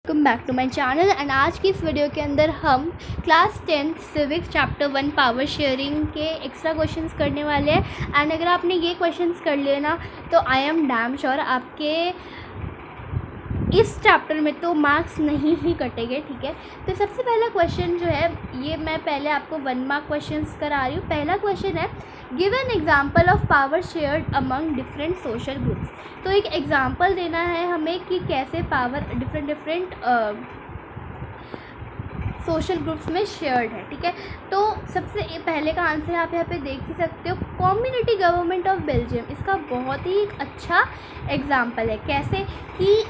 Welcome back to my channel and आज की इस वीडियो के अंदर हम class 10th civics chapter 1 power sharing के एक्स्ट्रा क्वेश्चंस करने वाले हैं। एंड अगर आपने ये क्वेश्चंस कर लिए ना तो आई एम डैम श्योर आपके इस चैप्टर में तो मार्क्स नहीं ही कटेंगे। ठीक है, तो सबसे पहला क्वेश्चन जो है ये मैं पहले आपको 1 मार्क क्वेश्चंस करा रही हूँ। पहला क्वेश्चन है give an example of power shared among different social groups. तो एक एग्जाम्पल देना है हमें कि कैसे पावर डिफरेंट सोशल ग्रुप्स में शेयर्ड है। ठीक है, तो सबसे पहले का आंसर आप यहाँ पे देख ही सकते हो, कम्युनिटी गवर्नमेंट ऑफ बेल्जियम। इसका बहुत ही अच्छा एग्जाम्पल है कैसे कि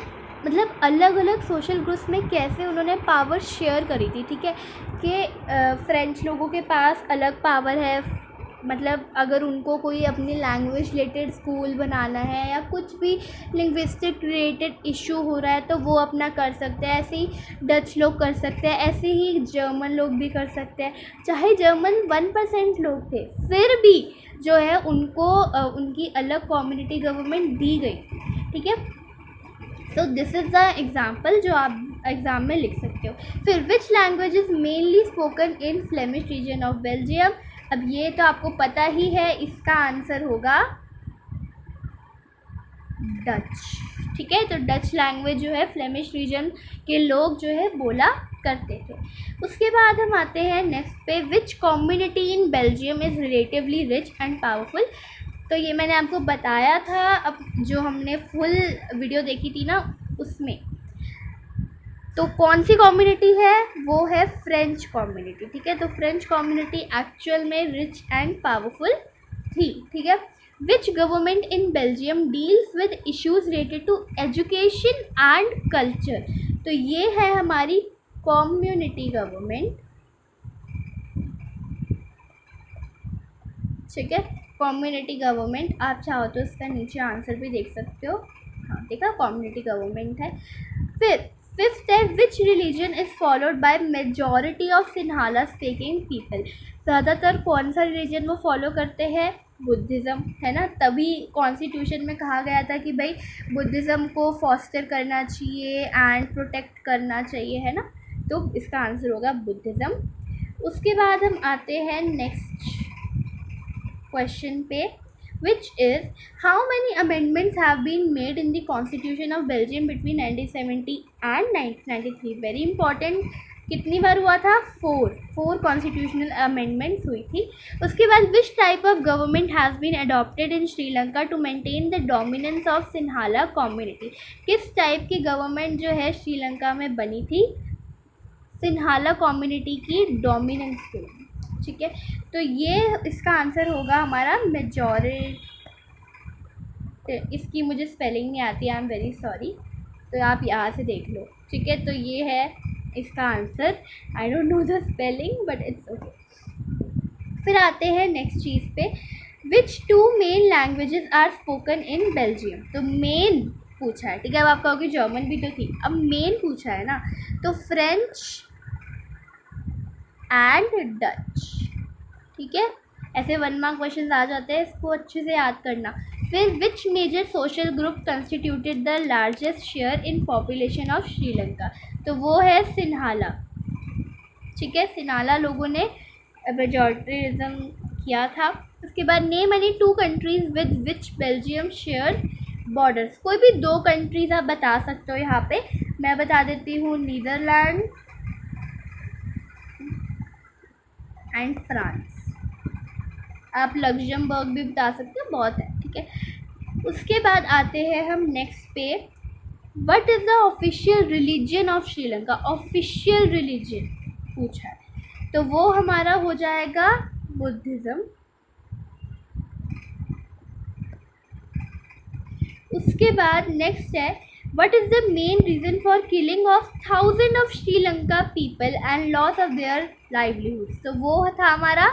मतलब अलग अलग सोशल ग्रुप्स में कैसे उन्होंने पावर शेयर करी थी। ठीक है, कि फ्रेंच लोगों के पास अलग पावर है, मतलब अगर उनको कोई अपनी लैंग्वेज रिलेटेड स्कूल बनाना है या कुछ भी लिंग्विस्टिक रिलेटेड इशू हो रहा है तो वो अपना कर सकते हैं। ऐसे ही डच लोग कर सकते हैं, ऐसे ही जर्मन लोग भी कर सकते हैं। चाहे जर्मन 1% लोग थे फिर भी जो है उनको उनकी अलग कम्युनिटी गवर्नमेंट दी गई। ठीक है, so this is the example जो आप एग्ज़ाम में लिख सकते हो। फिर which language is mainly spoken in Flemish region of Belgium. अब ये तो आपको पता ही है, इसका आंसर होगा डच। ठीक है, तो डच लैंग्वेज जो है फ्लेमिश रीजन के लोग जो है बोला करते थे। उसके बाद हम आते हैं नेक्स्ट पे, विच community in Belgium is relatively rich and powerful. तो ये मैंने आपको बताया था, अब जो हमने फुल वीडियो देखी थी ना उसमें, तो कौन सी कम्युनिटी है वो है फ्रेंच कम्युनिटी। ठीक है, तो फ्रेंच कम्युनिटी एक्चुअल में रिच एंड पावरफुल थी। ठीक है, which government in Belgium deals with issues related to education and culture. तो ये है हमारी कम्युनिटी गवर्नमेंट। ठीक है, कम्युनिटी गवर्नमेंट, आप चाहो तो इसका नीचे आंसर भी देख सकते हो। हाँ देखा, कम्युनिटी गवर्नमेंट है। फिर फिफ्थ है, विच religion is followed by majority of Sinhala speaking people. ज़्यादातर कौन सा रिलीजन वो फॉलो करते हैं? बुद्धिज़्म, है ना। तभी कॉन्स्टिट्यूशन में कहा गया था कि भाई बुद्धिज़्म को फॉस्टर करना चाहिए एंड प्रोटेक्ट करना चाहिए, है ना। तो इसका आंसर होगा बुद्धिज़्म। उसके बाद हम आते हैं नेक्स्ट क्वेश्चन पे, which is how many amendments have been made in the constitution of Belgium between 1970 and 1993। Very important, कितनी बार हुआ था? 4 कॉन्स्टिट्यूशनल अमेंडमेंट्स हुई थी। उसके बाद which type of government has been adopted in Sri Lanka to maintain the dominance of Sinhala community. किस type की government जो है श्रीलंका में बनी थी सिन्हाला कम्युनिटी की डोमिनेंस के लिए। ठीक है, तो ये इसका आंसर होगा हमारा मेजॉरिटी। इसकी मुझे स्पेलिंग नहीं आती, आई एम वेरी सॉरी, तो आप यहाँ से देख लो। ठीक है, तो ये है इसका answer. I don't know the spelling but it's okay. फिर आते हैं नेक्स्ट चीज़ पे, which 2 main languages are spoken in Belgium. तो मेन पूछा है। ठीक है, अब आप कहोगे जर्मन भी तो थी, अब मेन पूछा है ना, तो फ्रेंच एंड डच। ठीक है, ऐसे 1 मार्क क्वेश्चन आ जाते हैं, इसको अच्छे से याद करना। फिर which major social group constituted the largest share in population of Sri Lanka. तो वो है सिन्हाला। ठीक है, सिन्हाला लोगों ने मेजॉरिटिज्म किया था। उसके बाद name any 2 countries with which Belgium share borders. कोई भी 2 कंट्रीज आप बता सकते हो। यहाँ पे मैं बता देती हूँ, नीदरलैंड एंड फ्रांस। आप लग्जमबर्ग भी बता सकते हो, बहुत है। ठीक है, उसके बाद आते हैं हम नेक्स्ट पे, what is the official religion of Sri Lanka. Official religion पूछा है, तो वो हमारा हो जाएगा बुद्धिज़्म। उसके बाद नेक्स्ट है, what is the main reason for killing of 1000 of Sri Lanka people and loss of their livelihoods. तो वो था हमारा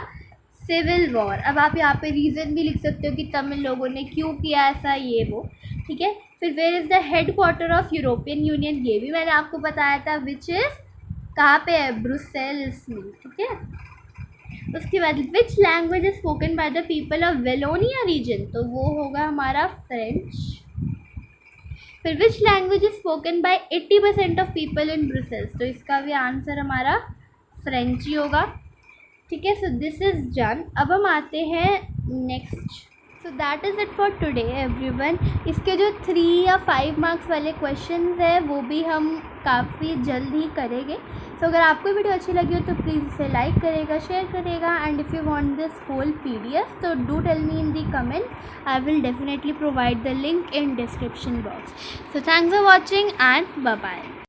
सिविल वॉर। अब आप यहाँ पे रीज़न भी लिख सकते हो कि तमिल लोगों ने क्यों किया ऐसा, ये वो। ठीक है, फिर where is the head quarter of European Union, ये भी मैंने आपको बताया था, विच इज़ कहाँ पे है? ब्रुसेल्स में। ठीक है, उसके बाद which language is spoken by the people of Wallonia region. तो वो होगा हमारा फ्रेंच। फिर which language is spoken by 80% of people in Brussels, तो इसका भी आंसर हमारा फ्रेंच ही होगा। ठीक है, सो दिस इज़ डन। अब हम आते हैं next. So that is it for today everyone. इसके जो 3 या 5 मार्क्स वाले क्वेश्चंस हैं वो भी हम काफ़ी जल्द ही करेंगे। सो अगर आपको वीडियो अच्छी लगी हो तो प्लीज़ इसे लाइक करेगा, शेयर करेगा, and if you want this whole PDF तो do tell me in the comment, I will definitely provide the link in description box. So thanks for watching and bye bye.